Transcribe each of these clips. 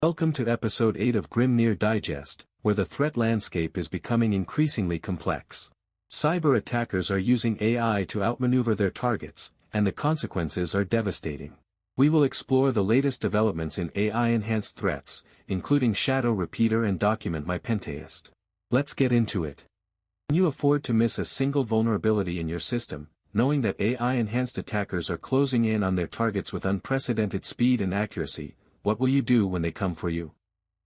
Welcome to episode 8 of Grimnir Digest, where the threat landscape is becoming increasingly complex. Cyber attackers are using AI to outmaneuver their targets, and the consequences are devastating. We will explore the latest developments in AI-enhanced threats, including Shadow Repeater and document My Pentest. Let's get into it. Can you afford to miss a single vulnerability in your system, knowing that AI-enhanced attackers are closing in on their targets with unprecedented speed and accuracy? What will you do when they come for you?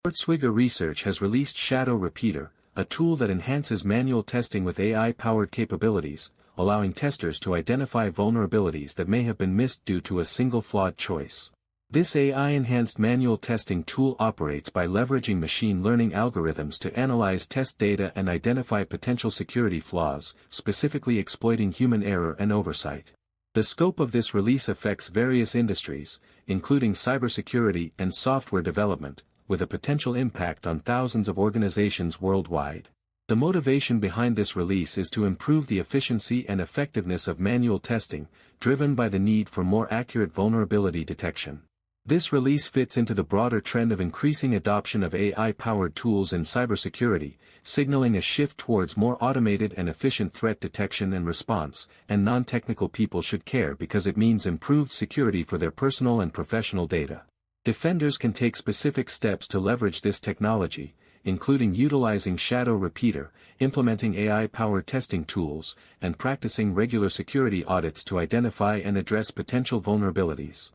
Portswigger Research has released Shadow Repeater, a tool that enhances manual testing with AI-powered capabilities, allowing testers to identify vulnerabilities that may have been missed due to a single flawed choice. This AI-enhanced manual testing tool operates by leveraging machine learning algorithms to analyze test data and identify potential security flaws, specifically exploiting human error and oversight. The scope of this release affects various industries, including cybersecurity and software development, with a potential impact on thousands of organizations worldwide. The motivation behind this release is to improve the efficiency and effectiveness of manual testing, driven by the need for more accurate vulnerability detection. This release fits into the broader trend of increasing adoption of AI-powered tools in cybersecurity, signaling a shift towards more automated and efficient threat detection and response, and non-technical people should care because it means improved security for their personal and professional data. Defenders can take specific steps to leverage this technology, including utilizing Shadow Repeater, implementing AI-powered testing tools, and practicing regular security audits to identify and address potential vulnerabilities.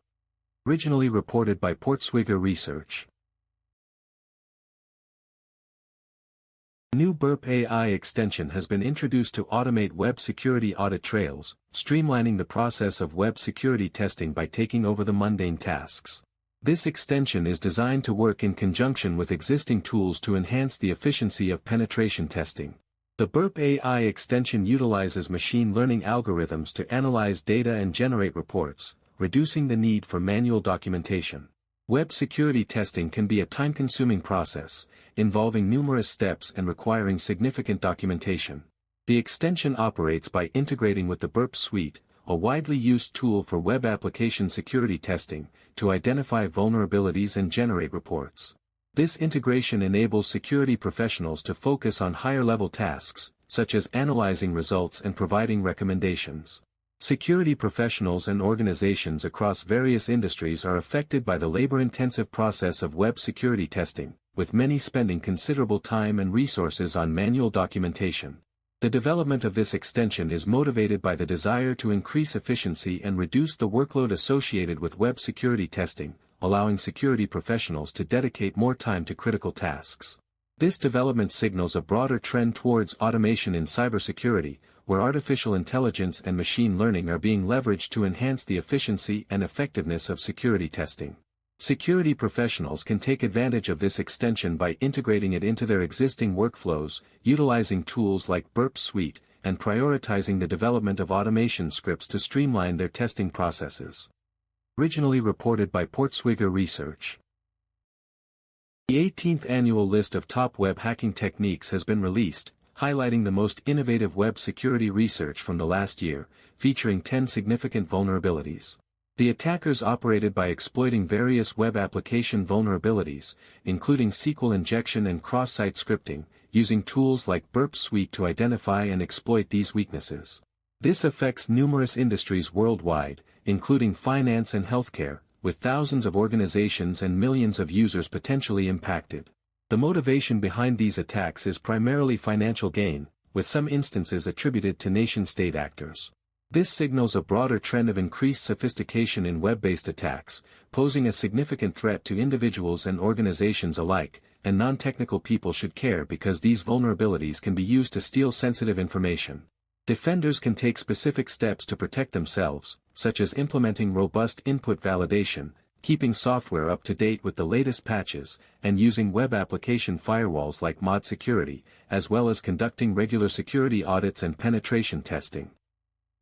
Originally reported by Portswigger Research. A new burp AI extension has been introduced to automate web security audit trails, streamlining the process of web security testing by taking over the mundane tasks. This extension is designed to work in conjunction with existing tools to enhance the efficiency of penetration testing. The burp AI extension utilizes machine learning algorithms to analyze data and generate reports, reducing the need for manual documentation. Web security testing can be a time-consuming process, involving numerous steps and requiring significant documentation. The extension operates by integrating with the burp suite, a widely used tool for web application security testing, to identify vulnerabilities and generate reports. This integration enables security professionals to focus on higher-level tasks, such as analyzing results and providing recommendations. Security professionals and organizations across various industries are affected by the labor-intensive process of web security testing, with many spending considerable time and resources on manual documentation. The development of this extension is motivated by the desire to increase efficiency and reduce the workload associated with web security testing, allowing security professionals to dedicate more time to critical tasks. This development signals a broader trend towards automation in cybersecurity, where artificial intelligence and machine learning are being leveraged to enhance the efficiency and effectiveness of security testing. Security professionals can take advantage of this extension by integrating it into their existing workflows, utilizing tools like Burp Suite, and prioritizing the development of automation scripts to streamline their testing processes. Originally reported by Portswigger Research. The 18th annual list of top web hacking techniques has been released, highlighting the most innovative web security research from the last year, featuring 10 significant vulnerabilities. The attackers operated by exploiting various web application vulnerabilities, including SQL injection and cross-site scripting, using tools like Burp Suite to identify and exploit these weaknesses. This affects numerous industries worldwide, including finance and healthcare, with thousands of organizations and millions of users potentially impacted. The motivation behind these attacks is primarily financial gain, with some instances attributed to nation-state actors. This signals a broader trend of increased sophistication in web-based attacks, posing a significant threat to individuals and organizations alike, and non-technical people should care because these vulnerabilities can be used to steal sensitive information. Defenders can take specific steps to protect themselves, such as implementing robust input validation, keeping software up to date with the latest patches, and using web application firewalls like Mod Security, as well as conducting regular security audits and penetration testing.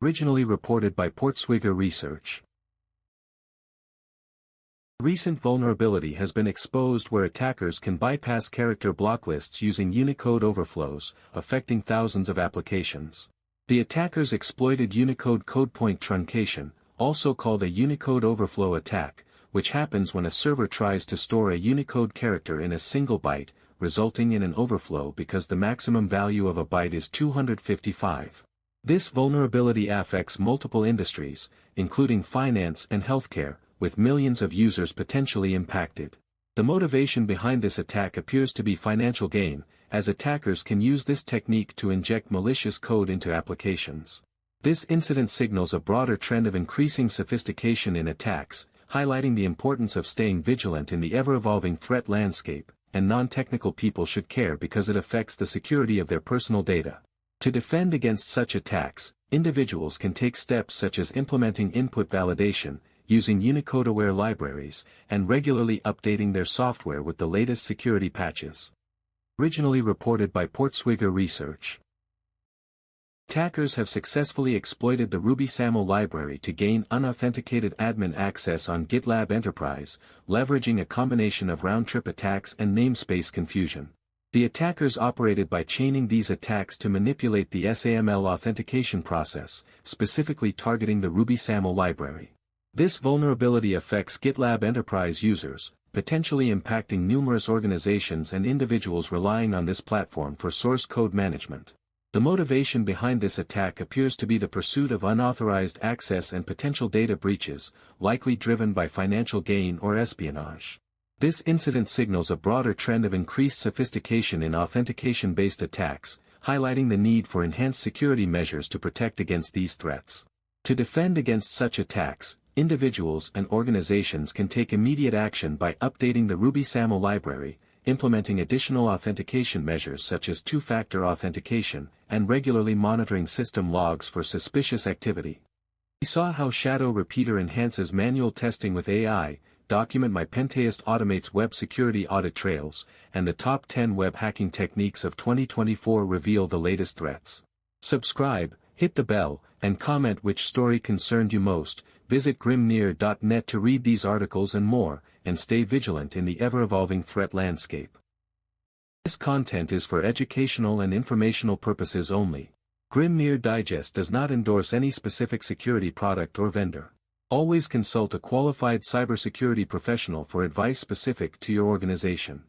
Originally reported by Portswigger Research. A recent vulnerability has been exposed where attackers can bypass character blocklists using Unicode overflows, affecting thousands of applications. The attackers exploited Unicode code point truncation, also called a Unicode overflow attack, which happens when a server tries to store a Unicode character in a single byte, resulting in an overflow because the maximum value of a byte is 255. This vulnerability affects multiple industries, including finance and healthcare, with millions of users potentially impacted. The motivation behind this attack appears to be financial gain, as attackers can use this technique to inject malicious code into applications. This incident signals a broader trend of increasing sophistication in attacks, highlighting the importance of staying vigilant in the ever-evolving threat landscape, and non-technical people should care because it affects the security of their personal data. To defend against such attacks, individuals can take steps such as implementing input validation, using Unicode-aware libraries, and regularly updating their software with the latest security patches. Originally reported by Portswigger Research. Attackers have successfully exploited the Ruby SAML library to gain unauthenticated admin access on GitLab Enterprise, leveraging a combination of round-trip attacks and namespace confusion. The attackers operated by chaining these attacks to manipulate the SAML authentication process, specifically targeting the Ruby SAML library. This vulnerability affects GitLab Enterprise users, potentially impacting numerous organizations and individuals relying on this platform for source code management. The motivation behind this attack appears to be the pursuit of unauthorized access and potential data breaches, likely driven by financial gain or espionage. This incident signals a broader trend of increased sophistication in authentication-based attacks, highlighting the need for enhanced security measures to protect against these threats. To defend against such attacks, individuals and organizations can take immediate action by updating the Ruby SAML library, implementing additional authentication measures such as two-factor authentication, and regularly monitoring system logs for suspicious activity. We saw how Shadow Repeater enhances manual testing with AI, document My Pentest automates web security audit trails, and the top 10 web hacking techniques of 2024 reveal the latest threats. Subscribe, hit the bell, and comment which story concerned you most. Visit Grimnir.net to read these articles and more, and stay vigilant in the ever-evolving threat landscape. This content is for educational and informational purposes only. Grimnir Digest does not endorse any specific security product or vendor. Always consult a qualified cybersecurity professional for advice specific to your organization.